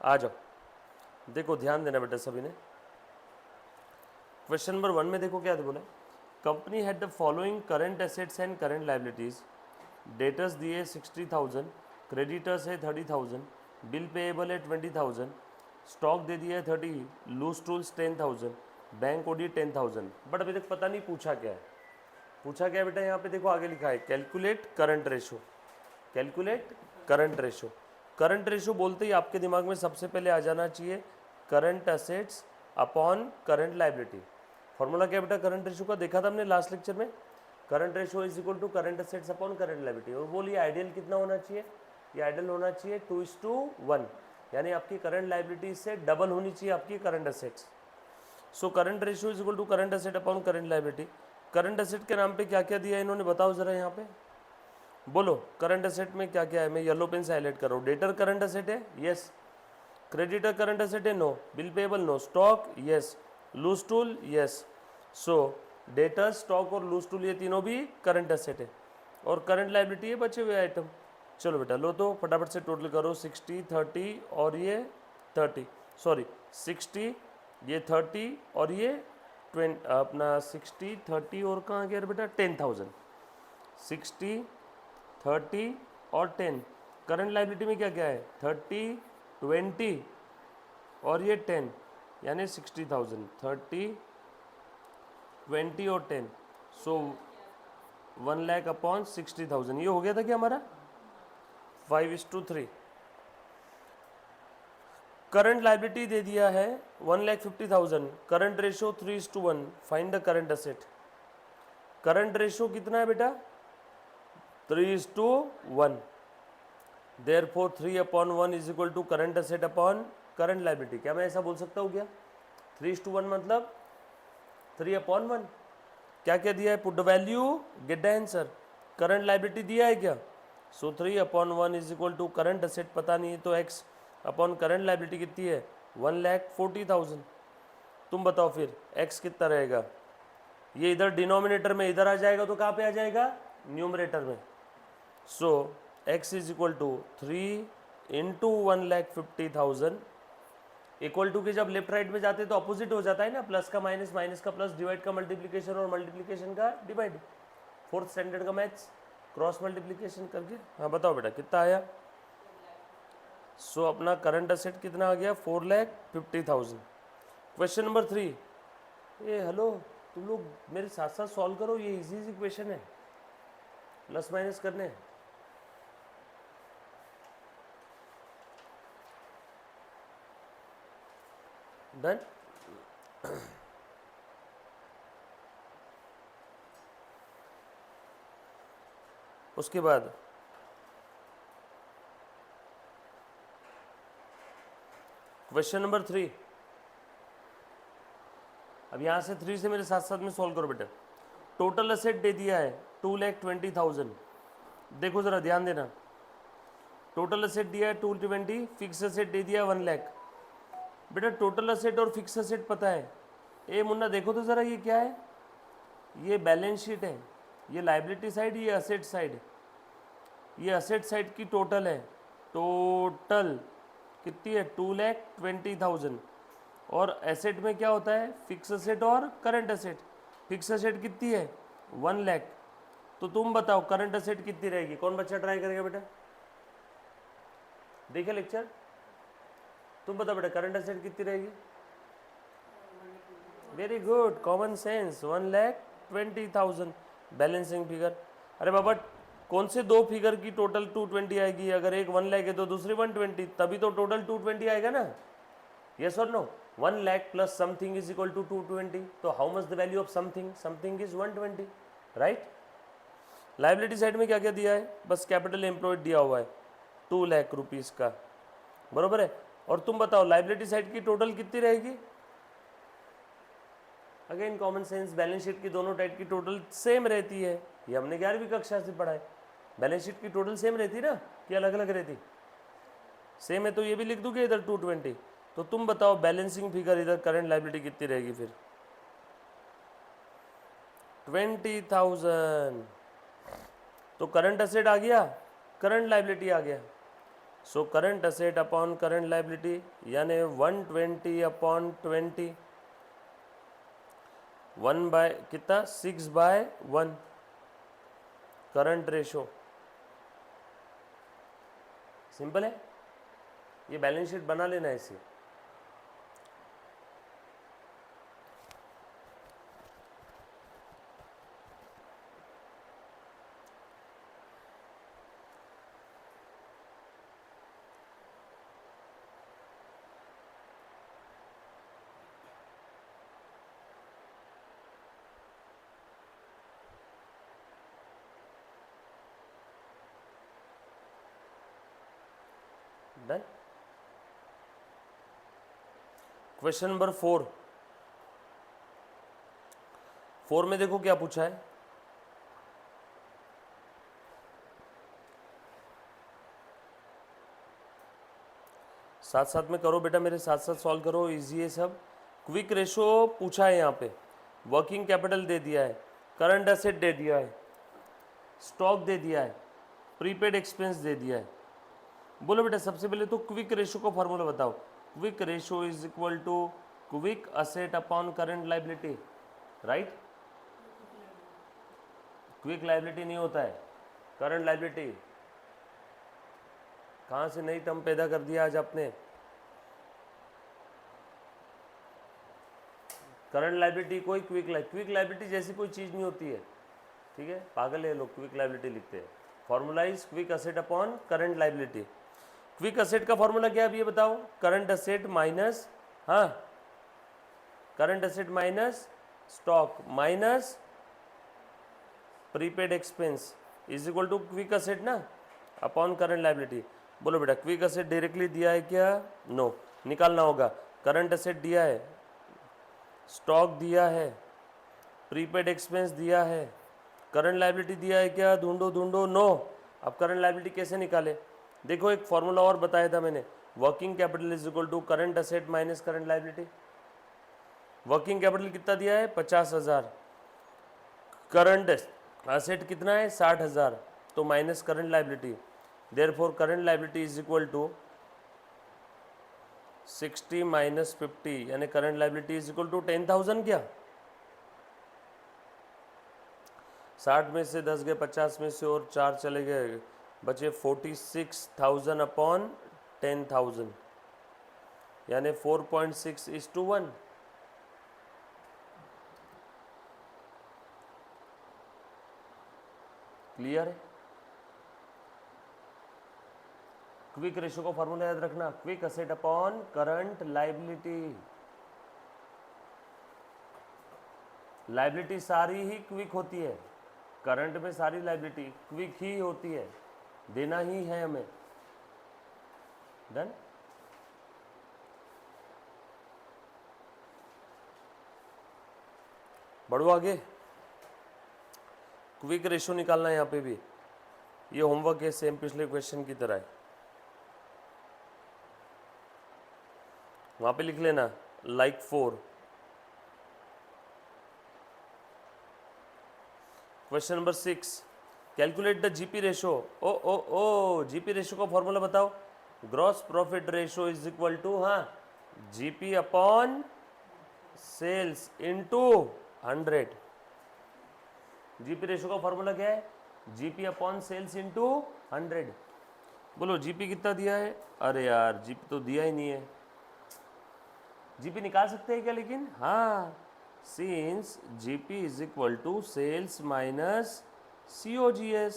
आ जाओ, देखो ध्यान देना बेटा सभी ने। क्वेश्चन नंबर 1 में देखो क्या बोला, company had the following current assets and current liabilities. Debtors दिए 60,000, क्रेडिटर्स है 30,000, बिल पेएबल है 20,000, स्टॉक दे दिया है 30, loose tools 10,000, bank OD 10,000। But अभी तक पता नहीं पूछा क्या है। पूछा क्या है बेटा, यहाँ पे देखो आगे लिखा है calculate current ratio. Calculate current ratio. Current ratio बोलते ही आपके दिमाग में सबसे पहले आ जाना चाहिए current assets upon current liability. Formula क्या बेटा करंट रेशो का, देखा था हमने लास्ट लेक्चर में। Current ratio is equal to current assets upon current liability. और बोलिए आइडियल कितना होना चाहिए, ये आइडियल होना चाहिए 2:1, यानी आपकी करंट लाइबिलिटी से डबल होनी चाहिए आपकी current assets. So current ratio is equal to current asset upon current liability. Current asset के नाम पे क्या क्या दिया है इन्होंने, बताओ जरा यहाँ पे बोलो। करंट एसेट में क्या क्या है, मैं येलो पेन से हाईलाइट कर रहा हूँ। डेटर करंट एसेट है, यस। क्रेडिटर करंट एसेट है, no. Bill payable, no. Stock, yes. Loose tool, yes. So debtor, stock और लूज टूल ये तीनों भी करंट एसेट है। और करंट लाइबिलिटी है बचे हुए आइटम। चलो बेटा लो तो फटाफट से टोटल करो, 60, 30 और ये 30, सॉरी 60, ये 30 और ये 20, अपना 60, 30 और कहाँ गया बेटा 10,000। 60, 30 और 10। करंट लाइबिलिटी में क्या क्या है, 30, 20 और ये 10, यानी 60,000। 30, 20 और 10, सो 1,00,000 अपॉन 60,000। ये हो गया था क्या हमारा 5:3। करंट लाइबिलिटी दे दिया है 1,50,000। Current ratio 3:1। Find the current asset. Current ratio कितना है बेटा 3:1। Therefore 3/1 is equal to current asset upon current liability. क्या मैं ऐसा बोल सकता हूँ क्या, 3:1 मतलब 3/1। क्या क्या दिया है, put the value get the answer. Current liability दिया है क्या, so 3/1 is equal to current asset पता नहीं है तो x अपॉन करंट लाइबिलिटी कितनी है 1,40,000। तुम बताओ फिर x कितना रहेगा, ये इधर डिनोमिनेटर में इधर आ जाएगा तो कहाँ पे आ जाएगा न्यूमरेटर में। So x is equal to 3 into 1,50,000 equal to के जब लेफ्ट राइट में जाते हैं तो अपोजिट हो जाता है ना, प्लस का माइनस, माइनस का प्लस, डिवाइड का मल्टीप्लीकेशन और मल्टीप्लीकेशन का डिवाइड। फोर्थ स्टैंडर्ड का मैथ्स क्रॉस मल्टीप्लीकेशन करके। हाँ बताओ बेटा कितना आया। सो अपना करंट असेट कितना आ गया 4,50,000। Question number 3। ये हेलो तुम लोग मेरे साथ साथ सॉल्व करो, ये इजी इजी क्वेश्चन है, प्लस माइनस करने। डन। उसके बाद क्वेश्चन नंबर 3। अब यहाँ से 3 से मेरे साथ साथ में सॉल्व करो बेटा। टोटल असेट दे दिया है 2,20,000। देखो ज़रा ध्यान देना, टोटल असेट दिया है 220, फिक्स असेट दे दिया 1,00,000। बेटा टोटल असेट और फिक्स असेट पता है, ए मुन्ना देखो तो ज़रा ये क्या है, ये बैलेंस शीट है, ये लाइबिलिटी साइड, ये असेट साइड। ये असेट साइड की टोटल है, टोटल कितनी है 2,20,000। और एसेट में क्या होता है फिक्स असेट और करंट असेट। फिक्स असेट कितनी है 1,00,000। तो तुम बताओ करंट असेट कितनी रहेगी, कौन बच्चा ट्राई करेगा बेटा, देखिए लेक्चर, तुम बताओ बेटा करंट असेट कितनी रहेगी। Very good, common sense, 1,20,000 balancing figure. अरे बाबा कौन से दो फिगर की टोटल 220 आएगी, अगर एक 1,00,000 है तो दूसरी 120, तभी तो टोटल 220 आएगा ना, यस और no. 1,00,000 plus something is equal to 220, तो how much the value of something, something is 120, right. Liability side में क्या क्या दिया है, बस कैपिटल एम्प्लॉयड दिया हुआ है 2,00,000 रुपीज़ का, बरोबर है। और तुम बताओ लाइबिलिटी साइड की टोटल कितनी रहेगी, again common sense, balance sheet की दोनों टाइप की टोटल सेम रहती है, ये हमने 11वीं कक्षा से पढ़ा है। बैलेंस शीट की टोटल सेम रहती ना कि अलग अलग रहती, सेम है तो ये भी लिख दूंगे इधर 220। तो तुम बताओ बैलेंसिंग फिगर इधर करंट लाइबिलिटी कितनी रहेगी फिर 20,000। तो करंट असेट आ गया, करंट लाइबिलिटी आ गया। So current asset upon current liability यानी 120 अपॉन 20, 1 बाय कितना 6/1 करंट रेशो। सिंपल है, ये बैलेंस शीट बना लेना है इसे। डन। क्वेश्चन नंबर 4 में देखो क्या पूछा है। साथ साथ में करो बेटा, मेरे साथ साथ सॉल्व करो, इजी है सब। क्विक रेशो पूछा है यहाँ पे, वर्किंग कैपिटल दे दिया है, करंट एसेट दे दिया है, स्टॉक दे दिया है, प्रीपेड एक्सपेंस दे दिया है। बोलो बेटा सबसे पहले तो क्विक रेशो का फॉर्मूला बताओ। Quick ratio is equal to quick asset upon current liability, right. Quick liability नहीं होता है, करंट लाइबिलिटी। कहाँ से नई टर्म पैदा कर दिया आज आपने। करंट लाइबिलिटी कोई क्विक लाइबिलिटी जैसी कोई चीज़ नहीं होती है, ठीक है, पागल है लोग, क्विक लाइबिलिटी लिखते हैं। Formula is quick asset upon current liability. Quick asset का फॉर्मूला क्या है अब ये बताओ। करंट असेट माइनस, हाँ, current asset minus stock minus prepaid expense is equal to quick asset ना, अपॉन करंट लाइबिलिटी। बोलो बेटा क्विक असेट डायरेक्टली दिया है क्या, नो, निकालना होगा। करंट असेट दिया है, स्टॉक दिया है, प्रीपेड एक्सपेंस दिया है, करंट लाइबिलिटी दिया है क्या, ढूंढो ढूंढो, नो। अब करंट लाइबिलिटी कैसे निकाले, देखो एक फॉर्मूला और बताया था मैंने, working capital is equal to current asset minus current liability. Working capital कितना दिया है 50,000, करंट असेट कितना है 60,000, तो minus current liability, therefore current liability is equal to 60 minus 50 यानी current liability is equal to 10,000। क्या 60 में से 10 गए, 50 में से और 4 चले गए, बचे 46,000 अपॉन 10,000 यानी 4.6:1। क्लियर है। क्विक रेशो का फॉर्मूला याद रखना, quick asset upon current liability. Liability सारी ही क्विक होती है, करंट में सारी लाइबिलिटी क्विक ही होती है, देना ही है हमें। डन। बढ़ो आगे, क्विक रेशो निकालना है यहाँ पे भी, ये होमवर्क है सेम पिछले क्वेश्चन की तरह है। वहाँ पे लिख लेना like 4। Question number 6, calculate the GP ratio. ओ जीपी रेशो का फॉर्मूला बताओ। Gross profit ratio is equal to, हाँ, GP upon sales into 100। GP ratio का फॉर्मूला क्या है, जीपी अपॉन सेल्स इनटू 100। बोलो जीपी कितना दिया है, अरे यार जीपी तो दिया ही नहीं है। जीपी निकाल सकते हैं क्या लेकिन, हाँ, since GP is equal to sales minus COGS.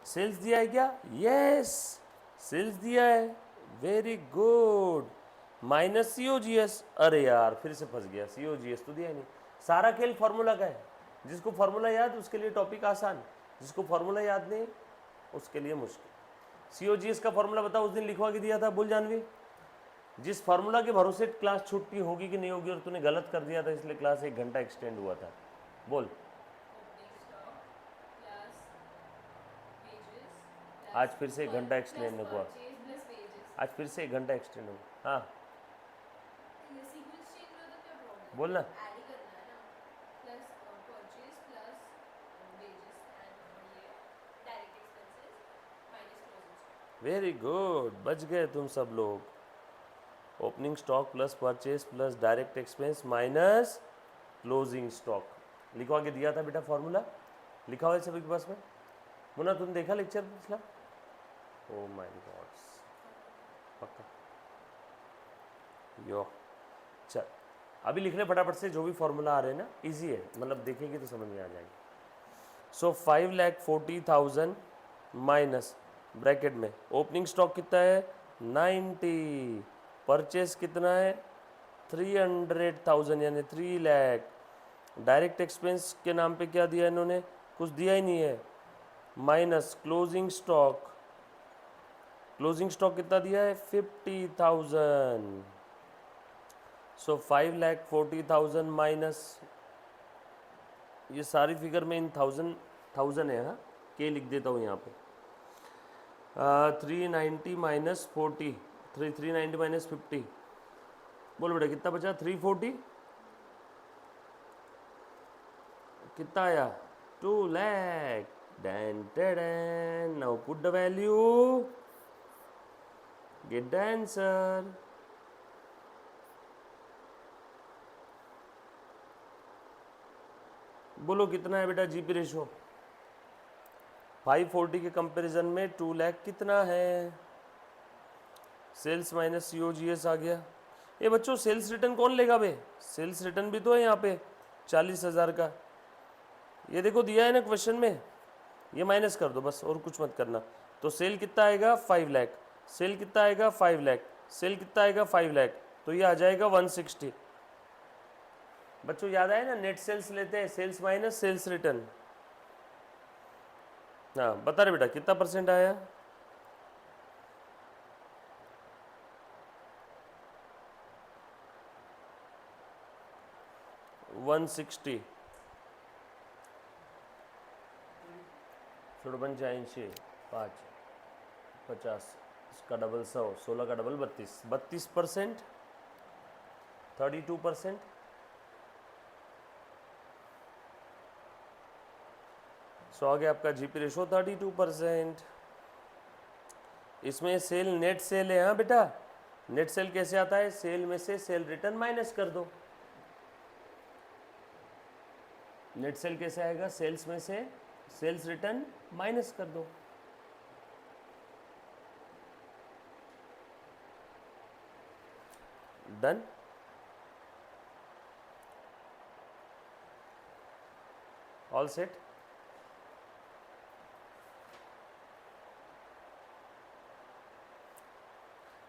Sales दिया है क्या, यस, सेल्स दिया है, वेरी गुड, माइनस सीओजीएस। अरे यार फिर से फंस गया, सीओजीएस तो दिया ही नहीं। सारा खेल फार्मूला का है, जिसको फार्मूला याद उसके लिए टॉपिक आसान, जिसको फार्मूला याद नहीं उसके लिए मुश्किल। सीओजीएस का फार्मूला बताओ, उस दिन लिखवा के दिया था, भूल जानवी। जिस फार्मूला के भरोसे क्लास छुट्टी होगी कि नहीं होगी, और तूने गलत कर दिया था इसलिए क्लास 1 घंटा एक्सटेंड हुआ था, बोल। आज फिर से 1 घंटा एक्सटेंड हुआ, आज फिर से 1 घंटा एक्सटेंड हुआ, हाँ बोलना। वेरी गुड, बच गए तुम सब लोग। Opening stock plus purchase plus direct expense minus closing stock. लिखवा के दिया था बेटा फॉर्मूला, लिखा हुआ है सभी के पास में। मुन्ना तुम देखा लेक्चर पिछला? ओ माय गॉड, पक्का यो। चल अभी लिख ले फटाफट से, जो भी फॉर्मूला आ रहे हैं ना, इजी है, मतलब देखेंगे तो समझ में आ जाएगी। सो 5,40,000 माइनस ब्रैकेट में ओपनिंग स्टॉक कितना है 90, परचेस कितना है 300,000 यानी 3 लाख, डायरेक्ट एक्सपेंस के नाम पे क्या दिया इन्होंने, कुछ दिया ही नहीं है, minus closing stock, closing stock कितना दिया है 50,000। सो 5,40,000 माइनस, ये सारी फिगर में इन थाउजेंड है, हाँ के लिख देता हूँ यहाँ पे। 390 माइनस 40, 390 माइनस 50, बोल बेटा कितना बचा 340, कितना आया 2 लाख। डैन टेडन, now put the value, get the answer. बोलो कितना है बेटा जीपी रेशो, 540 के कंपैरिजन में 2 लाख कितना है। सेल्स माइनस सीओजीएस आ गया। ये बच्चों सेल्स रिटर्न कौन लेगा बे, सेल्स रिटर्न भी तो है यहाँ पे 40,000 का, ये देखो दिया है ना क्वेश्चन में, ये माइनस कर दो बस और कुछ मत करना। तो सेल कितना आएगा 5 लाख, सेल कितना आएगा 5 लाख, सेल कितना आएगा 5 लाख, तो ये आ जाएगा 160। बच्चों याद आया ना, नेट सेल्स लेते हैं, सेल्स माइनस सेल्स रिटर्न। हाँ बता रहे बेटा कितना परसेंट आया, 160, 85, 5, 50, इसका डबल 100, 16 का डबल 32, 32%, 32%। सो आ गया आपका जीपी रेशो 32%। इसमें सेल नेट सेल है, हाँ बेटा, नेट सेल कैसे आता है, सेल में से सेल रिटर्न माइनस कर दो। नेट सेल कैसे आएगा, सेल्स में से सेल्स रिटर्न माइनस कर दो। Done. All set.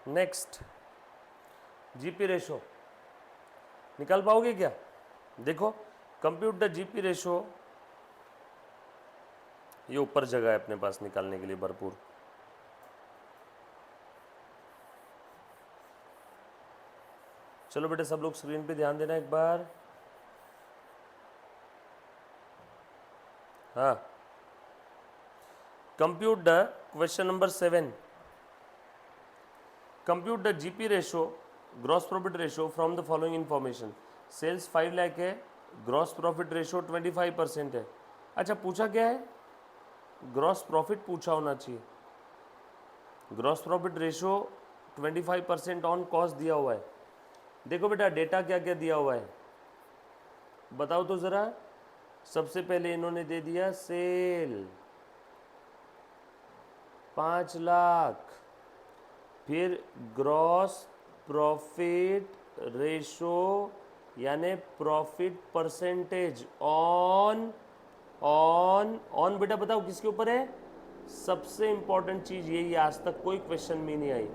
Next GP ratio निकाल पाओगे क्या, देखो कंप्यूट द जीपी रेशो, ये ऊपर जगह है अपने पास निकालने के लिए भरपूर। चलो बेटे सब लोग स्क्रीन पे ध्यान देना एक बार। हाँ, compute the question number 7, compute the GP ratio, gross profit ratio from the following information. Sales 5 lakh है, ग्रॉस प्रॉफिट रेशो 25% है। अच्छा पूछा क्या है, ग्रॉस प्रॉफिट पूछा होना चाहिए, gross profit ratio 25% on cost दिया हुआ है। देखो बेटा डेटा क्या क्या दिया हुआ है, बताओ तो ज़रा। सबसे पहले इन्होंने दे दिया सेल 5 लाख, फिर ग्रॉस प्रॉफिट रेशो यानी प्रॉफिट परसेंटेज ऑन ऑन बेटा बताओ किसके ऊपर है, सबसे इंपॉर्टेंट चीज यही, आज तक कोई क्वेश्चन में नहीं आई।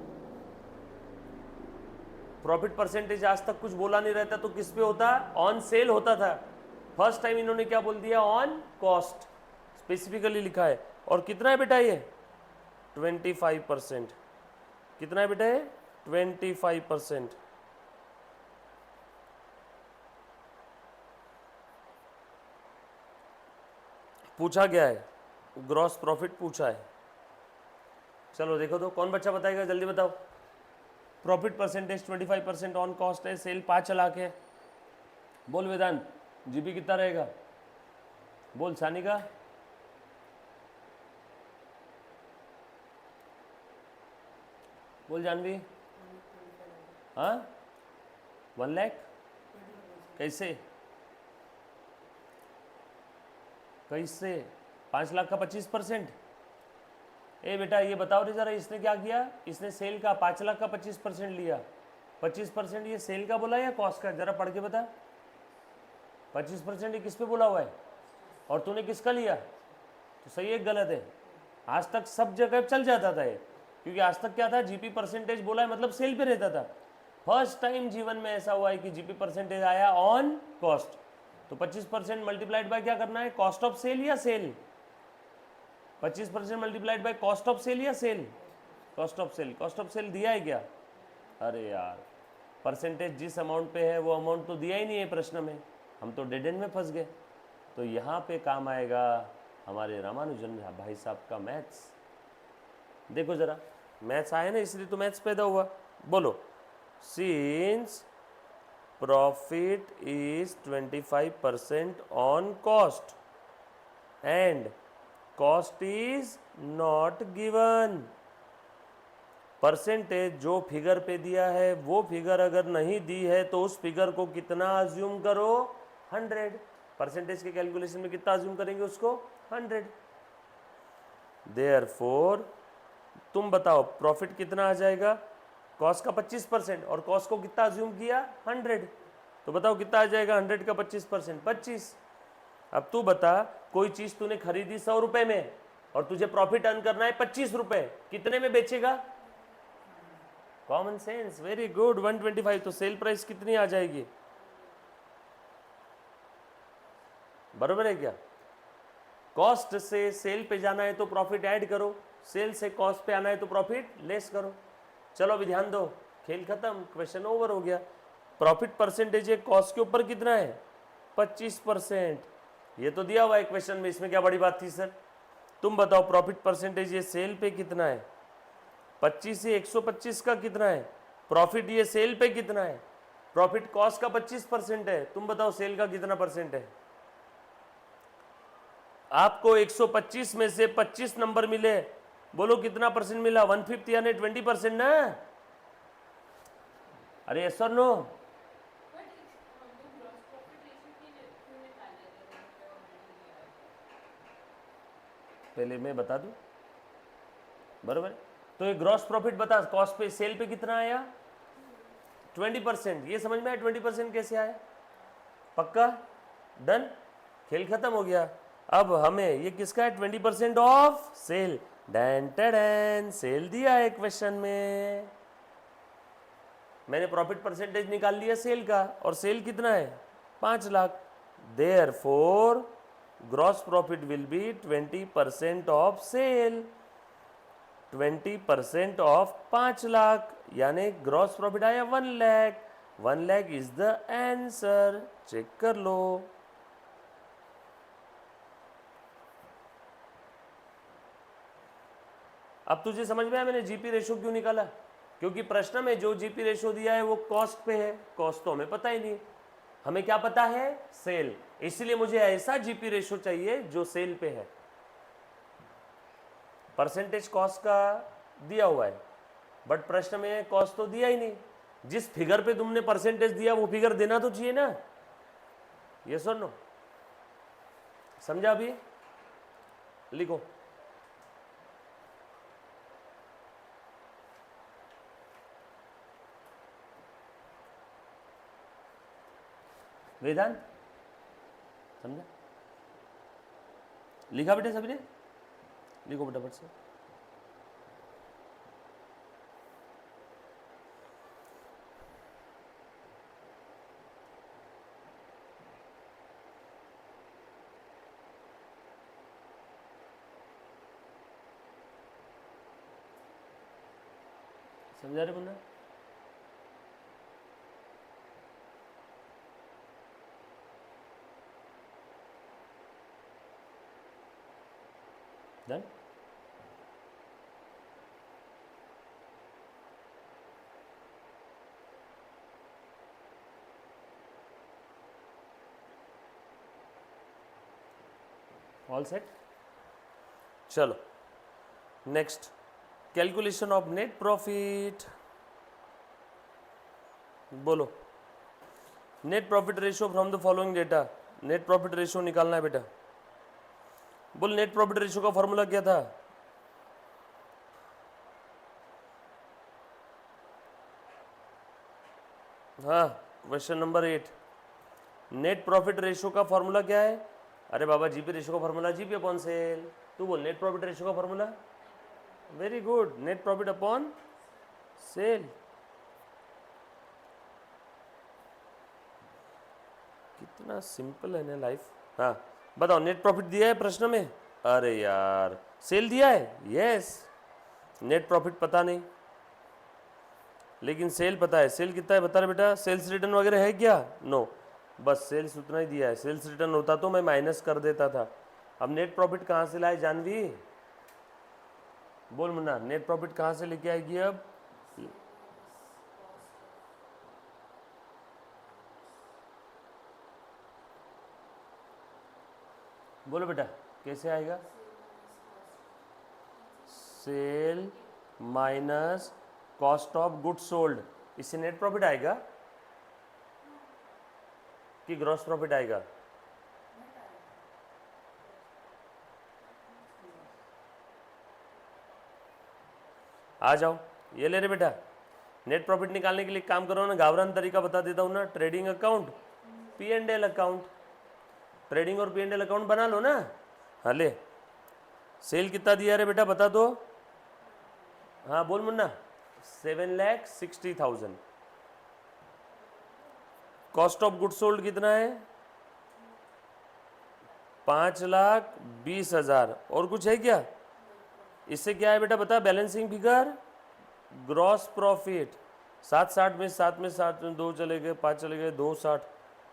प्रॉफिट परसेंटेज आज तक कुछ बोला नहीं रहता तो किस पे होता, ऑन सेल होता था। फर्स्ट टाइम इन्होंने क्या बोल दिया, ऑन कॉस्ट स्पेसिफिकली लिखा है। और कितना है बेटा ये 25%, कितना है बेटा ये 25%। पूछा गया है, ग्रॉस प्रॉफिट पूछा है। चलो देखो तो कौन बच्चा बताएगा, जल्दी बताओ। प्रॉफिट परसेंटेज 25% ऑन कॉस्ट है, सेल 5 लाख है। बोल वेदांत जीपी कितना रहेगा, बोल सानिका। बोल जानवी। हाँ 1 लाख कैसे कैसे 5 लाख का 25%। ए बेटा ये बताओ रे जरा, इसने क्या किया, इसने सेल का 5 लाख का 25% लिया। 25% ये सेल का बोला या कॉस्ट का, जरा पढ़ के बता। 25% ये किस पे बोला हुआ है, और तूने किसका लिया, तो सही है गलत है। आज तक सब जगह चल जाता था ये, क्योंकि आज तक क्या था, जीपी परसेंटेज बोला है मतलब सेल पे रहता था। फर्स्ट टाइम जीवन में ऐसा हुआ है कि जीपी परसेंटेज आया ऑन कॉस्ट। तो 25% मल्टीप्लाइड बाय क्या करना है, कॉस्ट ऑफ सेल या sale. 25% multiplied by cost of sale या sale, cost of sale. Cost of sale दिया है क्या, अरे यार परसेंटेज जिस अमाउंट पे है वो अमाउंट तो दिया ही नहीं है प्रश्न में, हम तो डेड एंड में फंस गए। तो यहाँ पे काम आएगा हमारे रामानुजन भाई साहब का मैथ्स। देखो जरा, मैथ्स आया ना, इसलिए तो मैथ्स पैदा हुआ। बोलो, since profit is 25% on cost and cost is not given. Percentage जो फिगर पे दिया है वो फिगर अगर नहीं दी है तो उस फिगर को कितना अज्यूम करो, 100। परसेंटेज के कैलकुलेशन में कितना अज्यूम करेंगे उसको, 100। देयरफॉर तुम बताओ प्रॉफिट कितना आ जाएगा, कॉस्ट का 25% और कॉस्ट को कितना अज्यूम किया, 100। तो बताओ कितना आ जाएगा 100 का 25%, 25। अब तू बता, कोई चीज तूने खरीदी 100 रुपए में और तुझे प्रॉफिट अर्न करना है 25 रुपए, कितने में बेचेगा, कॉमन सेंस, वेरी गुड। 125, तो सेल प्राइस कितनी आ जाएगी, बराबर है क्या। कॉस्ट से सेल पे जाना है तो प्रॉफिट ऐड करो, सेल से कॉस्ट पे आना है तो प्रॉफिट लेस करो। चलो अभी ध्यान दो, खेल खत्म, क्वेश्चन ओवर हो गया। प्रॉफिट परसेंटेज है कॉस्ट के ऊपर कितना है, 25%। ये तो दिया हुआ है क्वेश्चन में, इसमें क्या बड़ी बात थी सर। तुम बताओ प्रॉफिट परसेंटेज ये सेल पे कितना है, 25 से 125 का कितना है, प्रॉफिट ये सेल पे कितना है, प्रॉफिट कॉस्ट का 25% है। तुम बताओ सेल का कितना परसेंट है। आपको 125 में से 25 नंबर मिले, बोलो कितना परसेंट मिला, 1/5 यानी 20% ना। अरे यस और नो, पहले मैं बता दूं, बराबर। तो ये ग्रॉस प्रॉफिट बता, कॉस्ट पे सेल पे कितना आया, 20%। ये समझ में आया 20% कैसे आया, पक्का, डन, खेल खत्म हो गया। अब हमें ये किसका है, 20% ऑफ सेल, डैन टेडन, सेल दिया है क्वेश्चन में। मैंने प्रॉफिट परसेंटेज निकाल लिया सेल का, और सेल कितना है, 5 lakh. Therefore gross profit will be 20% of sale, 20% of 5 lakh, यानी ग्रॉस प्रॉफिट आया 1 lakh. 1 lakh is the answer, check कर लो। अब तुझे समझ में आया मैंने जीपी रेशो क्यों निकाला, क्योंकि प्रश्न में जो जीपी रेशो दिया है वो कॉस्ट पे है, कॉस्ट तो हमें पता ही नहीं, हमें क्या पता है, सेल। इसलिए मुझे ऐसा जीपी रेशो चाहिए जो सेल पे है। परसेंटेज कॉस्ट का दिया हुआ है, बट प्रश्न में कॉस्ट तो दिया ही नहीं। जिस फिगर पे तुमने परसेंटेज दिया वो फिगर देना तो चाहिए ना, यस और नो, समझा। अभी लिखो, वेदांत समझा, लिखा बेटे सभी ने, लिखो फटाफट से। समझा रहे बंदा, डन। ऑल सेट, चलो next. Calculation of net profit, बोलो। Net profit ratio from the following data, net profit ratio निकालना है बेटा। बोल नेट प्रॉफिट रेशियो का फॉर्मूला क्या था? हाँ, question number 8, net profit ratio का फॉर्मूला क्या है? अरे बाबा, जीपी रेशियो का फॉर्मूला जीपी अपॉन सेल। तू बोल नेट प्रॉफिट रेशियो का formula. Very good, net profit upon sale. कितना सिंपल है ना लाइफ। हाँ बताओ, नेट प्रॉफिट दिया है प्रश्न में? अरे यार, सेल दिया है? यस। नेट प्रॉफिट पता नहीं, लेकिन सेल पता है। सेल कितना है बता रहे बेटा? सेल्स रिटर्न वगैरह है क्या? नो, बस सेल्स उतना ही दिया है। सेल्स रिटर्न होता तो मैं माइनस कर देता था। अब नेट प्रॉफिट कहाँ से लाए जानवी? बोल मुन्ना, नेट प्रॉफिट कहाँ से लेके आएगी अब? बोलो बेटा, कैसे आएगा? Sale minus cost of good sold, इससे नेट प्रॉफिट आएगा कि ग्रॉस प्रॉफिट आएगा? आ जाओ, ये ले रहे बेटा। नेट प्रॉफिट निकालने के लिए काम करो ना, गावरान तरीका बता देता हूँ ना। Trading account, P and L account, trading और पी एंड एल अकाउंट बना लो ना। हाँ ले, सेल कितना दिया रे बेटा बता दो। हाँ बोल Munna. 7,60,000। Cost of good sold कितना है? 5,20,000। और कुछ है क्या? इससे क्या है बेटा बता? Balancing figure, gross profit. 7,60 में 7 में 2 चले गए, 5 चले गए, 2,60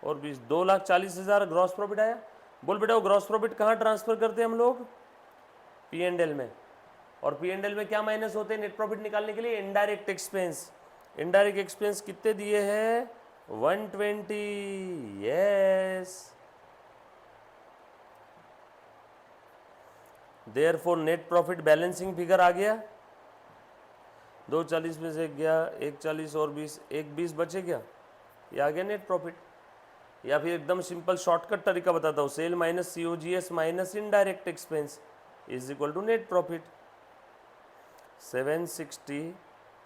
और 20, 2,40,000 ग्रॉस प्रॉफिट आया। बोल बेटा, वो ग्रॉस प्रॉफिट कहाँ ट्रांसफर करते हैं हम लोग? पी एंड एल में। और पी एंड एल में क्या माइनस होते हैं नेट प्रॉफिट निकालने के लिए? Indirect expense. इनडायरेक्ट एक्सपेंस कितने दिए हैं? 120। Yes, therefore net profit balancing figure आ गया। 2,40 में से गया 1,40 और 20, 1,20 बचे क्या? ये आ गया नेट प्रॉफिट। या फिर एकदम सिंपल शॉर्टकट तरीका बताता हूँ, sale minus COGS minus indirect expense is equal to net profit. 760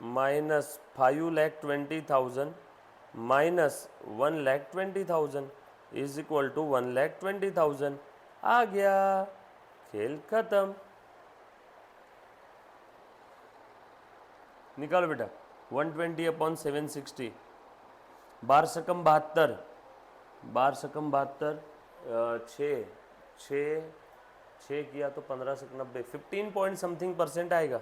minus 5,20,000 minus 1,20,000 is equal to 1,20,000। आ गया, खेल खत्म। निकालो बेटा, 120 अपॉन 760, 12 सकम 72, 12 सकम 72, 6 किया तो 15 सक 90, 15 पॉइंट समथिंग परसेंट आएगा।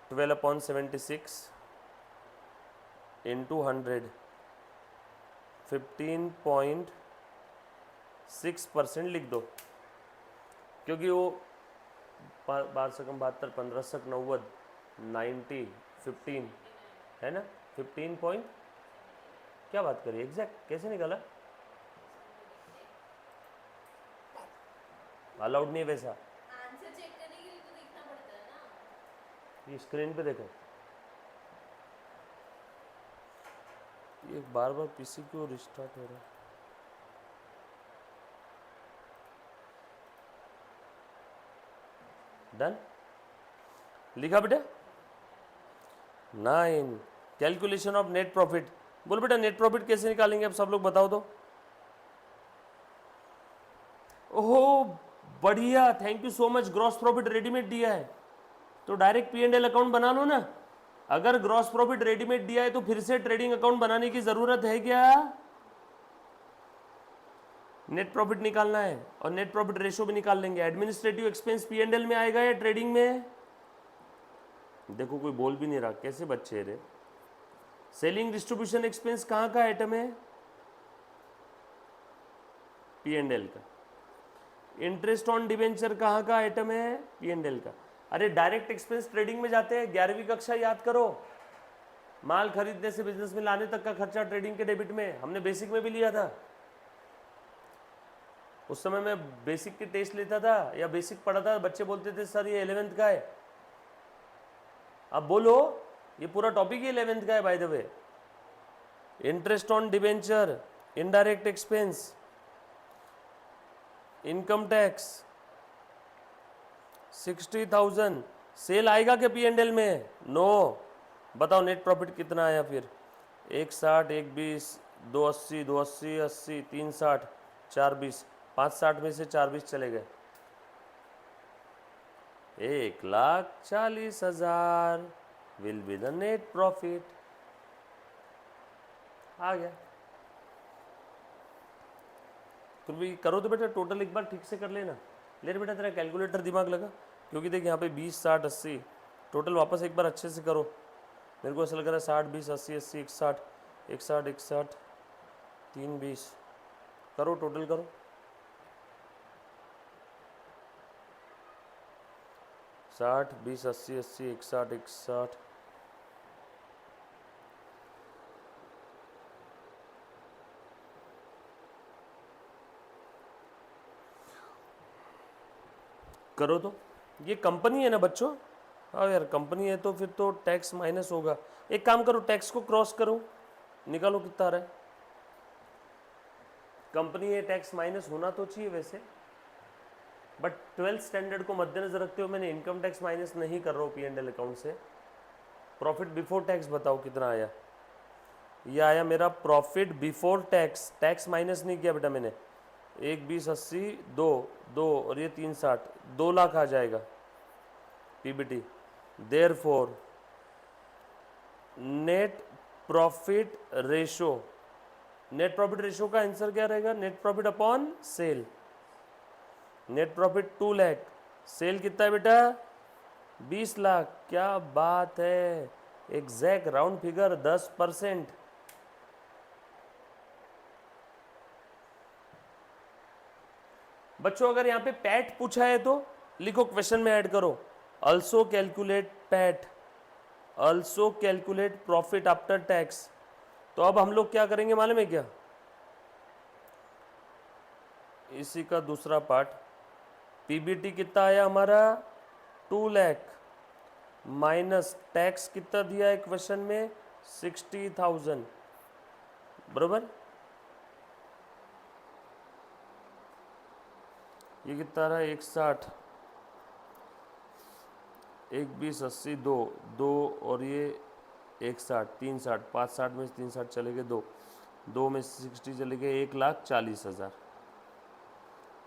12 अपॉन 76 इंटू 100, 15.6% लिख दो, क्योंकि वो 12 सकम 72, 15 सक 90, 90, 15 है ना। 15 पॉइंट, क्या बात करिए, एग्जैक्ट कैसे निकाला? अलाउड नहीं है वैसा। आंसर चेक करने के लिए तो देखना पड़ता है ना। ये स्क्रीन पे देखो, ये बार बार पीसी क्यों रिस्टार्ट हो रहा है? डन, लिखा बेटा? 9, कैलकुलेशन ऑफ नेट प्रॉफिट। बोल बेटा, नेट प्रॉफिट कैसे निकालेंगे अब सब लोग बताओ तो। ओहो बढ़िया, thank you so much. Gross profit readymade दिया है तो direct P and L account बना लो ना। अगर ग्रॉस प्रॉफिट रेडीमेड दिया है तो फिर से ट्रेडिंग अकाउंट बनाने की जरूरत है क्या? नेट प्रॉफिट निकालना है और नेट प्रॉफिट रेशियो भी निकाल लेंगे। Administrative expense P and L में आएगा या ट्रेडिंग में? देखो कोई बोल भी नहीं रहा, कैसे बच्चे रे। सेलिंग डिस्ट्रीब्यूशन एक्सपेंस कहाँ का आइटम है? पी एंड एल का। इंटरेस्ट ऑन डिवेंचर कहाँ का आइटम है? पी एंड एल का। अरे डायरेक्ट एक्सपेंस ट्रेडिंग में जाते हैं, 11वीं कक्षा याद करो। माल खरीदने से बिजनेस में लाने तक का खर्चा ट्रेडिंग के डेबिट में, हमने बेसिक में भी लिया था। उस समय मैं बेसिक की टेस्ट लेता था या बेसिक पढ़ा था, बच्चे बोलते थे सर ये 11th का है। अब बोलो, ये पूरा टॉपिक ही 11th का है by the way. Interest on debenture, indirect expense, income tax, 60,000। Sale आएगा क्या P&L में? नो। बताओ नेट प्रॉफिट कितना आया फिर? 160, 120, 280, 280, 80, 360, 420, 560 में से 420 चले गए, 1,40,000 will be the net profit. आ गया। तुम भी करो तो बेटा टोटल एक बार ठीक से कर लेना। ले रे बेटा तेरा कैलकुलेटर दिमाग लगा, क्योंकि देख यहाँ पे 20, 60, 80 टोटल वापस एक बार अच्छे से करो। मेरे को ऐसा लग रहा है 60, 20, 80, 80, 61, 61, 61, 3, 20 करो, टोटल करो। 60, 20, 80, 80, 61, 61, करो तो। ये कंपनी है ना बच्चों? हाँ यार कंपनी है तो फिर तो टैक्स माइनस होगा। एक काम करो, टैक्स को क्रॉस करो, निकालो कितना आ रहा है। कंपनी है, टैक्स माइनस होना तो चाहिए वैसे, बट 12th स्टैंडर्ड को मद्देनजर रखते हुए मैंने इनकम टैक्स माइनस नहीं कर रहा हूँ P&L अकाउंट से। प्रॉफिट बिफोर टैक्स बताओ कितना आया? ये आया मेरा profit before tax, tax minus नहीं किया बेटा मैंने। 1, 20, 80, 2, 2 और ये 360, 2 लाख आ जाएगा PBT। Therefore net profit ratio, net profit ratio का आंसर क्या रहेगा? Net profit upon sale. Net profit 2 lakh, sale कितना है बेटा? 20 लाख। क्या बात है, एग्जैक्ट राउंड फिगर 10%। बच्चों अगर यहाँ पे पैट पूछा है तो लिखो, क्वेश्चन में ऐड करो, also calculate PAT, also calculate profit after tax. तो अब हम लोग क्या करेंगे मालूम है क्या? इसी का दूसरा पार्ट, PBT कितना आया हमारा? 2 लाख माइनस टैक्स कितना दिया है क्वेश्चन में? 60,000, बराबर। ये कितना रहा? 160, 1, 20, 80, 2, 2 और ये 160, 360, 560 में से 360 चले गए, 2, 2 में से 60 चले गए, 1,40,000।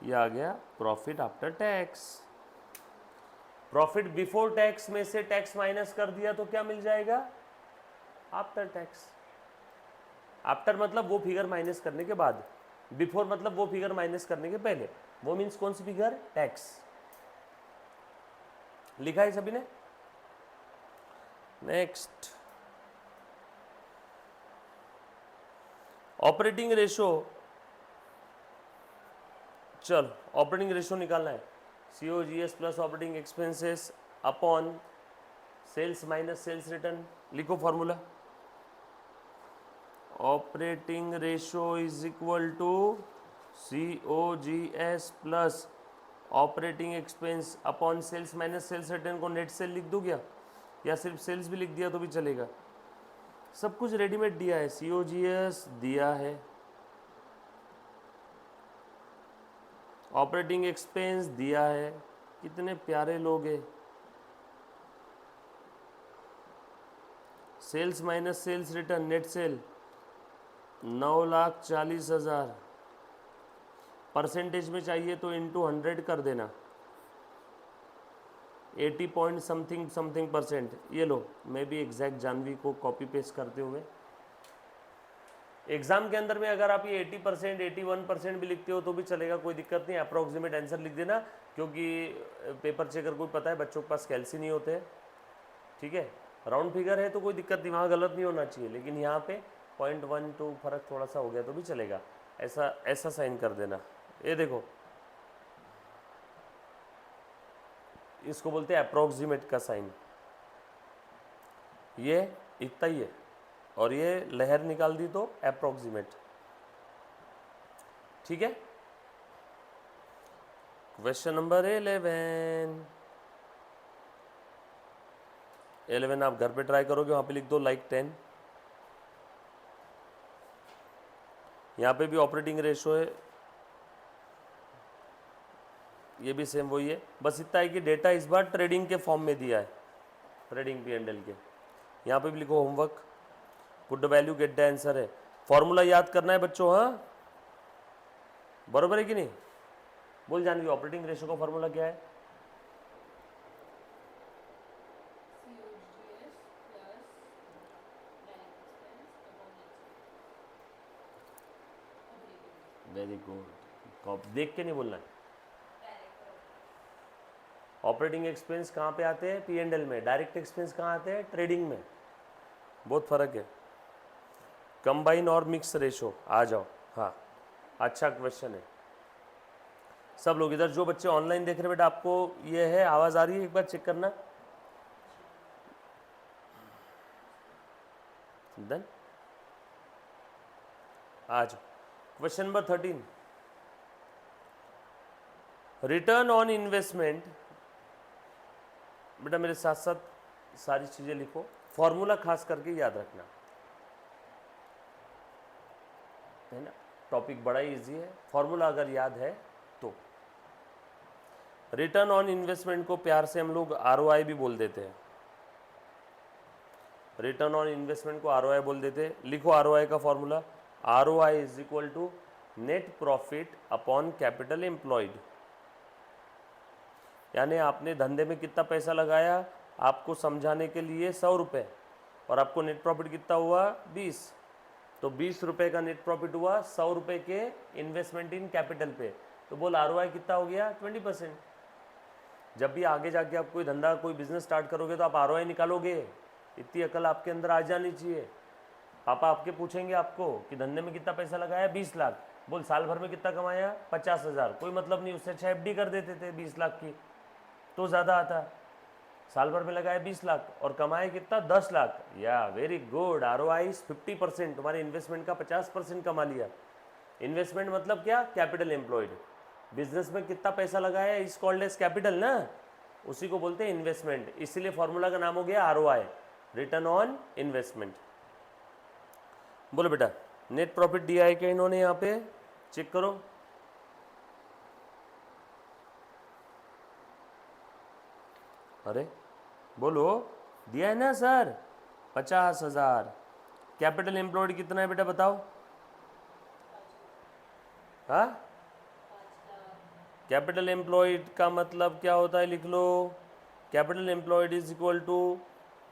ये आ गया profit after tax. Profit before tax में से टैक्स माइनस कर दिया तो क्या मिल जाएगा? After tax. आफ्टर मतलब वो फिगर माइनस करने के बाद, बिफोर मतलब वो फिगर माइनस करने के पहले। वो मीन्स कौन सी फिगर? टैक्स। लिखा है सभी ने? Next, operating ratio. चल ऑपरेटिंग रेशो निकालना है, COGS plus operating expenses upon sales minus sales return. लिखो formula, operating ratio is equal to COGS plus operating expense upon sales minus sales return को net sale लिख दूँ क्या, या सिर्फ सेल्स भी लिख दिया तो भी चलेगा? सब कुछ रेडीमेड दिया है, COGS दिया है, ऑपरेटिंग एक्सपेंस दिया है, कितने प्यारे लोग हैं। Sales minus sales return net sale 9,40,000। Percentage में चाहिए तो इंटू 100 कर देना, 80 पॉइंट समथिंग समथिंग %। ये लो, मैं भी एग्जैक्ट जानवी को कॉपी पेस्ट करते हुए, एग्जाम के अंदर में अगर आप ये 80%, 81% भी लिखते हो तो भी चलेगा, कोई दिक्कत नहीं। अप्रोक्सीमेट आंसर लिख देना, क्योंकि पेपर चेकर को पता है बच्चों के पास कैलसी नहीं होते, ठीक है। राउंड फिगर है तो कोई दिक्कत नहीं, वहाँ गलत नहीं होना चाहिए, लेकिन यहाँ पे 0.12 फर्क थोड़ा सा हो गया तो भी चलेगा। ऐसा ऐसा साइन कर देना। ये देखो, इसको बोलते हैं अप्रोक्सीमेट का साइन। ये इतना ही है, और ये लहर निकाल दी तो अप्रोक्सीमेट, ठीक है। क्वेश्चन नंबर 11 आप घर पे ट्राई करोगे, वहाँ पे लिख दो लाइक 10। यहाँ पे भी ऑपरेटिंग रेशो है, ये भी सेम वही है, बस इतना है कि डेटा इस बार ट्रेडिंग के फॉर्म में दिया है, ट्रेडिंग P&L के। यहाँ पे भी लिखो homework, put the value get the answer है। फॉर्मूला याद करना है बच्चों, हाँ बरोबर है कि नहीं? बोल जानवी, ऑपरेटिंग रेशो का फॉर्मूला क्या है? वेरी गुड, देख के नहीं बोलना है। ऑपरेटिंग एक्सपेंस कहाँ पे आते हैं? P&L में। डायरेक्ट एक्सपेंस कहाँ आते हैं? ट्रेडिंग में। बहुत फर्क है। कंबाइन और मिक्स रेशो, आ जाओ। हाँ, अच्छा क्वेश्चन है। सब लोग इधर जो बच्चे ऑनलाइन देख रहे हैं बेटा, आपको ये है, आवाज़ आ रही है? एक बार चेक करना। डन, आ जाओ। Question number 13, return on investment. बेटा मेरे साथ साथ सारी चीज़ें लिखो, फॉर्मूला खास करके याद रखना है ना। टॉपिक बड़ा ही इजी है, फॉर्मूला अगर याद है तो। रिटर्न ऑन इन्वेस्टमेंट को प्यार से हम लोग ROI भी बोल देते हैं। रिटर्न ऑन इन्वेस्टमेंट को ROI बोल देते हैं। लिखो ROI का फॉर्मूला, ROI is equal to net profit upon capital employed. यानी आपने धंधे में कितना पैसा लगाया, आपको समझाने के लिए 100 रुपये, और आपको नेट प्रॉफिट कितना हुआ? 20। तो 20 रुपये का नेट प्रॉफिट हुआ 100 रुपये के इन्वेस्टमेंट इन कैपिटल पे। तो बोल ROI कितना हो गया? 20%। जब भी आगे जाके आप कोई धंधा, कोई बिजनेस स्टार्ट करोगे तो आप ROI निकालोगे। इतनी अकल आपके अंदर आ जानी चाहिए। पापा आपके पूछेंगे आपको कि धंधे में कितना पैसा लगाया? 20 लाख। बोल साल भर में कितना कमाया? 50,000। कोई मतलब नहीं, उससे अच्छा FD कर देते थे 20 लाख की, तो ज़्यादा आता। साल भर में लगाया 20 लाख और कमाए कितना? 10 लाख। या वेरी गुड, ROI 50%। तुम्हारे इन्वेस्टमेंट का 50% कमा लिया। इन्वेस्टमेंट मतलब क्या? Capital employed. बिजनेस में कितना पैसा लगाया इज कॉल्ड एज कैपिटल ना, उसी को बोलते हैं इन्वेस्टमेंट। इसीलिए फॉर्मूला का नाम हो गया ROI, रिटर्न ऑन इन्वेस्टमेंट। बोलो बेटा, नेट प्रॉफिट दिया है क्या इन्होंने? यहाँ पे चेक करो। अरे बोलो, दिया है ना सर? 50,000। कैपिटल एम्प्लॉयड कितना है बेटा बताओ? हाँ, कैपिटल एम्प्लॉयड का मतलब क्या होता है? लिख लो, capital employed is equal to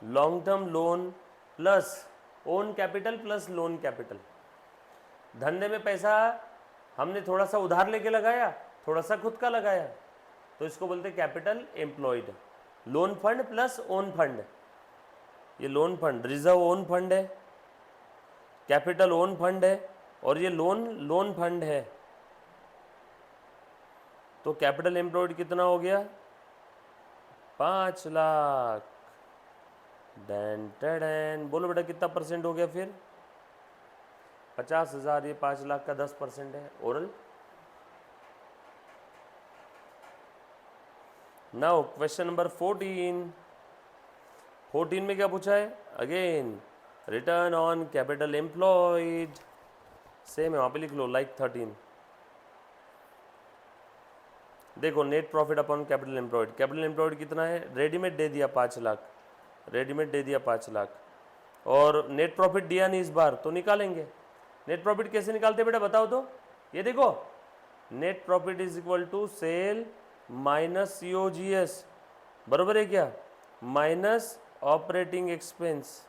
long term loan plus own capital plus loan capital. धंधे में पैसा हमने थोड़ा सा उधार लेके लगाया, थोड़ा सा खुद का लगाया, तो इसको बोलते हैं capital employed. Loan fund plus own fund, ये loan fund reserve own fund है, कैपिटल ओन फंड है, और ये लोन फंड है। तो कैपिटल एम्प्लॉयड कितना हो गया? 5 लाख। डैन टैडन, बोलो बेटा कितना परसेंट हो गया फिर? 50,000, ये 5 लाख का 10% है। ओरल। नाउ क्वेश्चन नंबर 14 में क्या पूछा है? Again return on capital employed, same है, वहाँ पे लिख लो लाइक 13। देखो, net profit upon capital employed. Capital employed कितना है? रेडीमेड दे दिया 5 लाख, रेडीमेड दे दिया 5 लाख, और नेट प्रॉफिट दिया नहीं इस बार, तो निकालेंगे। नेट प्रॉफिट कैसे निकालते बेटा बताओ तो? ये देखो, net profit is equal to sale minus COGS, बरोबर है क्या? माइनस ऑपरेटिंग एक्सपेंस,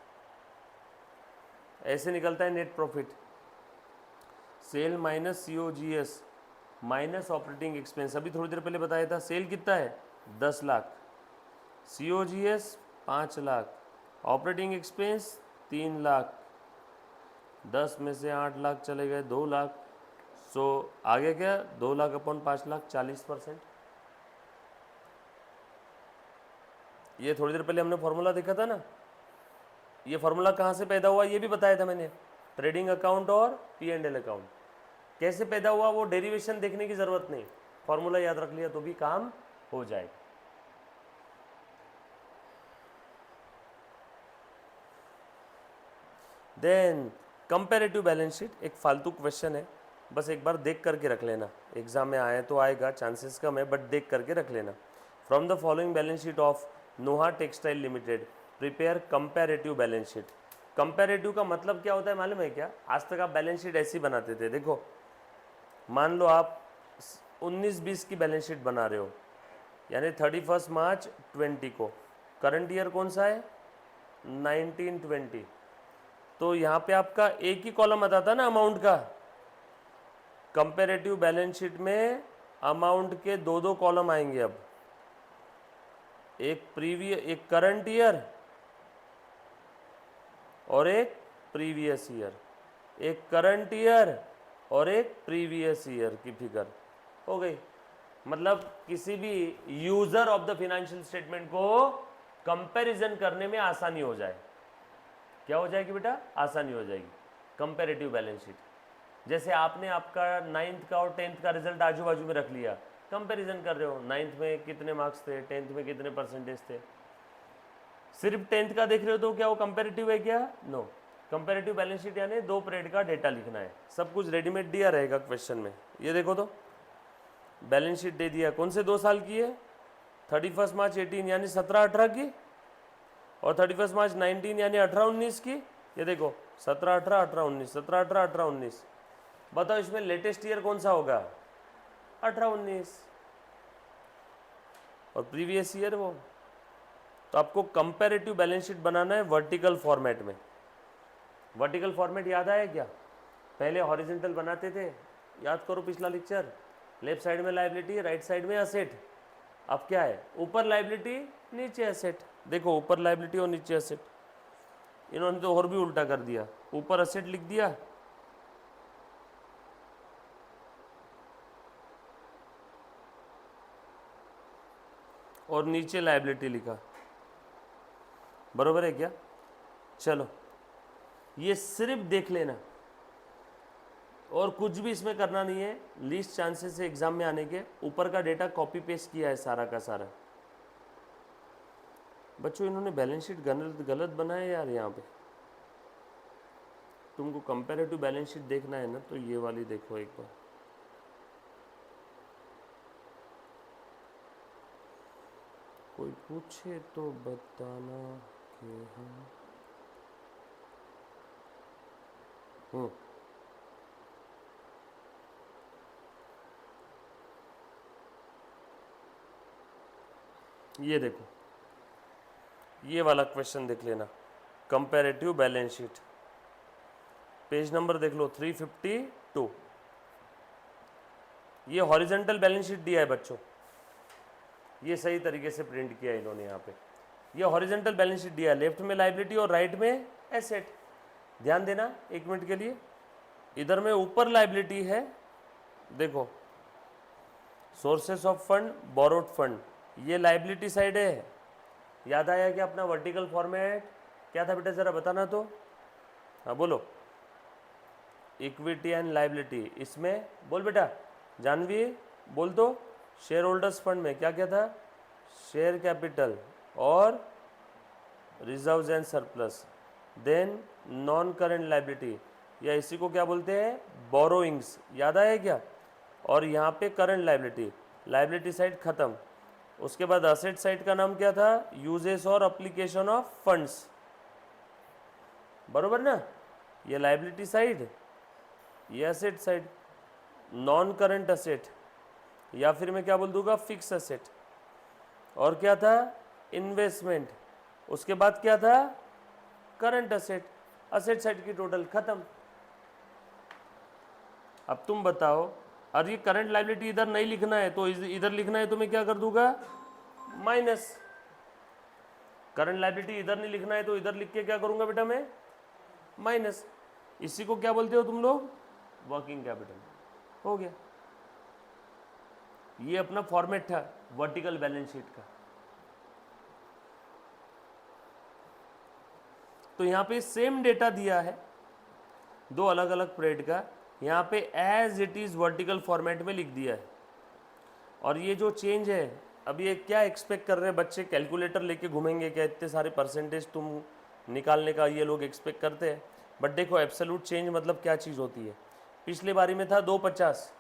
ऐसे निकलता है net profit. Sale minus COGS minus operating expense. अभी थोड़ी देर पहले बताया था, सेल कितना है? 10 lakh, COGS 5 lakh, operating expense 3 lakh, 10 में से 8 लाख चले गए, 2 लाख। सो आगे क्या? 2 लाख अपॉन 5 लाख, 40%। ये थोड़ी देर पहले हमने फॉर्मूला देखा था ना, ये फॉर्मूला कहाँ से पैदा हुआ ये भी बताया था मैंने। ट्रेडिंग अकाउंट और P&L अकाउंट कैसे पैदा हुआ, वो डेरिवेशन देखने की ज़रूरत नहीं, फॉर्मूला याद रख लिया तो भी काम हो जाएगा। देन कंपेरेटिव बैलेंस शीट एक फालतू क्वेश्चन है, बस एक बार देख करके रख लेना, एग्जाम में आए तो आएगा, चांसेस कम है बट देख करके रख लेना। From the following balance sheet of Noha textile limited prepare comparative balance sheet. Comparative का मतलब क्या होता है मालूम है क्या? आज तक आप बैलेंस शीट ऐसी बनाते थे, देखो मान लो आप 19-20 की बैलेंस शीट बना रहे हो, यानी 31 मार्च 20 को, करंट ईयर कौन सा है 1920, तो यहाँ पे आपका एक ही कॉलम आता था ना अमाउंट का। कंपेरेटिव बैलेंस शीट में अमाउंट के दो दो कॉलम आएंगे अब, एक करंट ईयर और एक प्रीवियस ईयर, एक करंट ईयर और एक प्रीवियस ईयर की फिगर हो गई। मतलब किसी भी user of the financial statement को कंपैरिजन करने में आसानी हो जाए। क्या हो जाएगी बेटा? आसानी हो जाएगी। कंपैरेटिव बैलेंस शीट, जैसे आपने आपका 9th का और 10th का रिजल्ट आजू बाजू में रख लिया, कंपैरिजन कर रहे हो 9th में कितने मार्क्स थे, 10th में कितने परसेंटेज थे, सिर्फ 10th का देख रहे हो तो क्या वो कंपैरेटिव है क्या? नो। कंपैरेटिव बैलेंस शीट यानी 2 पीरियड का डेटा लिखना है, सब कुछ रेडीमेड दिया रहेगा क्वेश्चन में। ये देखो तो बैलेंस शीट दे दिया, कौन से 2 साल की है, 31 मार्च 18 यानी 17-18 की, और 31 मार्च 19 यानी 18-19 की। ये देखो 17-18, 18-19, 17-18, 18-19। बताओ इसमें लेटेस्ट ईयर कौन सा होगा? 18-19, और प्रीवियस ईयर वो। तो आपको कंपैरेटिव बैलेंस शीट बनाना है वर्टिकल फॉर्मेट में। वर्टिकल फॉर्मेट याद आया क्या? पहले हॉरिजॉन्टल बनाते थे, याद करो पिछला लेक्चर, लेफ्ट साइड में लायबिलिटी, राइट साइड में असेट। अब क्या है? ऊपर लायबिलिटी नीचे असेट। देखो ऊपर लायबिलिटी और नीचे असेट, इन्होंने तो और भी उल्टा कर दिया, ऊपर असेट लिख दिया और नीचे लायबिलिटी लिखा। बरोबर है क्या? चलो ये सिर्फ देख लेना और कुछ भी इसमें करना नहीं है, लीस्ट चांसेस है एग्जाम में आने के। ऊपर का डेटा कॉपी पेस्ट किया है सारा का सारा। बच्चों इन्होंने बैलेंस शीट गलत बनाया यार। यहाँ पे तुमको कंपैरेटिव बैलेंस शीट देखना है ना, तो ये वाली देखो एक बार। कोई पूछे तो बताना कि ये देखो, ये वाला क्वेश्चन देख लेना, comparative balance sheet, page number देख लो 352। ये हॉरिजॉन्टल बैलेंस शीट दिया है बच्चों, ये सही तरीके से प्रिंट किया है इन्होंने यहाँ पे। ये हॉरिजॉन्टल बैलेंस शीट दिया है, लेफ्ट में लायबिलिटी और राइट में एसेट। ध्यान देना 1 मिनट के लिए, इधर में ऊपर लायबिलिटी है, देखो sources of fund, borrowed fund, ये लायबिलिटी साइड है। याद आया कि अपना वर्टिकल फॉर्मेट क्या था बेटा? जरा बताना तो। हाँ बोलो। इक्विटी एंड लायबिलिटी, इसमें बोल बेटा, जानवी बोल दो। शेयर होल्डर्स फंड में क्या क्या था? शेयर कैपिटल और reserves and surplus. Then non current liability, या इसी को क्या बोलते हैं? बोरोइंग्स। याद आया क्या? और यहाँ पे करंट लायबिलिटी, लायबिलिटी साइड खत्म। उसके बाद असेट साइड का नाम क्या था? यूजेस और एप्लीकेशन ऑफ फंड्स। बरोबर ना? ये लायबिलिटी साइड, ये asset side. Non current asset, या फिर मैं क्या बोल दूंगा? Fix asset. और क्या था? इन्वेस्टमेंट। उसके बाद क्या था? Current asset. असेट साइड की टोटल खत्म। अब तुम बताओ, और ये करंट लायबिलिटी इधर नहीं लिखना है तो इधर लिखना है, तो मैं क्या कर दूंगा? माइनस। करंट लायबिलिटी इधर नहीं लिखना है तो इधर लिख के क्या करूंगा बेटा मैं? माइनस। इसी को क्या बोलते हो तुम लोग? Working capital. हो गया। ये अपना फॉर्मेट था वर्टिकल बैलेंस शीट का। तो यहाँ पे सेम डेटा दिया है, 2 अलग अलग पीरियड का, यहाँ पे as it is vertical format में लिख दिया है। और ये जो चेंज है, अब ये क्या एक्सपेक्ट कर रहे हैं बच्चे, कैलकुलेटर लेके घूमेंगे क्या इतने सारे परसेंटेज तुम निकालने का, ये लोग एक्सपेक्ट करते हैं। बट देखो एब्सोल्यूट चेंज मतलब क्या चीज़ होती है। पिछले बारी में था 250,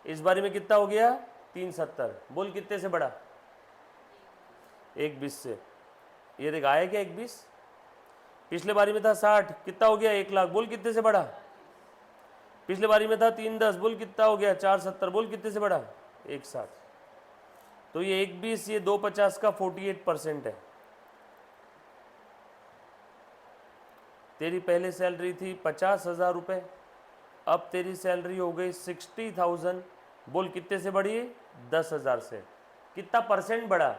इस बारी में कितना हो गया 370। बोल कितने से बढ़ा? 120 से। ये देख आया क्या 120? पिछले बारी में था 60, कितना हो गया 1 लाख। बोल कितने से बढ़ा? पिछले बारी में था 310, बोल कितना हो गया 470। बोल कितने से बढ़ा? 160। तो ये 120, ये 250 का 48% है। तेरी पहले सैलरी थी 50,000 रुपये, अब तेरी सैलरी हो गई 60,000। बोल कितने से बढ़ी? 10,000 से। कितना परसेंट बढ़ा?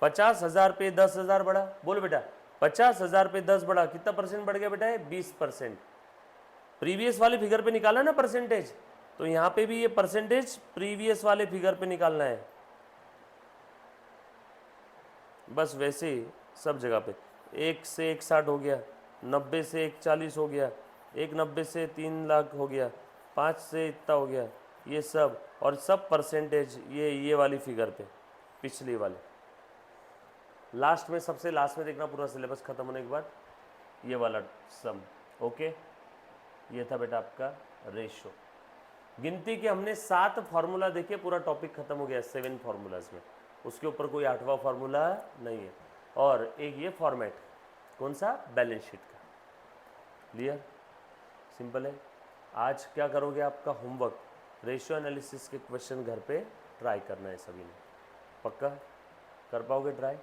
50,000 पे 10,000 बढ़ा। बोल बेटा 50,000 पे 10 बढ़ा, कितना परसेंट बढ़ गया बेटा? 20%। प्रीवियस वाले फिगर पे निकाला ना परसेंटेज, तो यहाँ पे भी ये परसेंटेज प्रीवियस वाले फिगर पे निकालना है। बस वैसे ही सब जगह पे 1 से 160 हो गया, 90 से 140 हो गया, 190 से 3 लाख हो गया, 5 से इतना हो गया, ये सब। और सब परसेंटेज ये वाली फिगर पे, पिछली वाले। लास्ट में, सबसे लास्ट में देखना पूरा सिलेबस खत्म होने के बाद ये वाला सम। ओके, ये था बेटा आपका रेशो। गिनती के हमने 7 फार्मूला देखे, पूरा टॉपिक खत्म हो गया 7 फार्मूलाज में। उसके ऊपर कोई 8वां फार्मूला नहीं है। और एक ये फॉर्मेट, कौन सा? बैलेंस शीट का। क्लियर? सिंपल है। आज क्या करोगे? आपका होमवर्क रेशियो एनालिसिस के क्वेश्चन घर पे ट्राई करना है सभी ने। पक्का कर पाओगे ट्राई?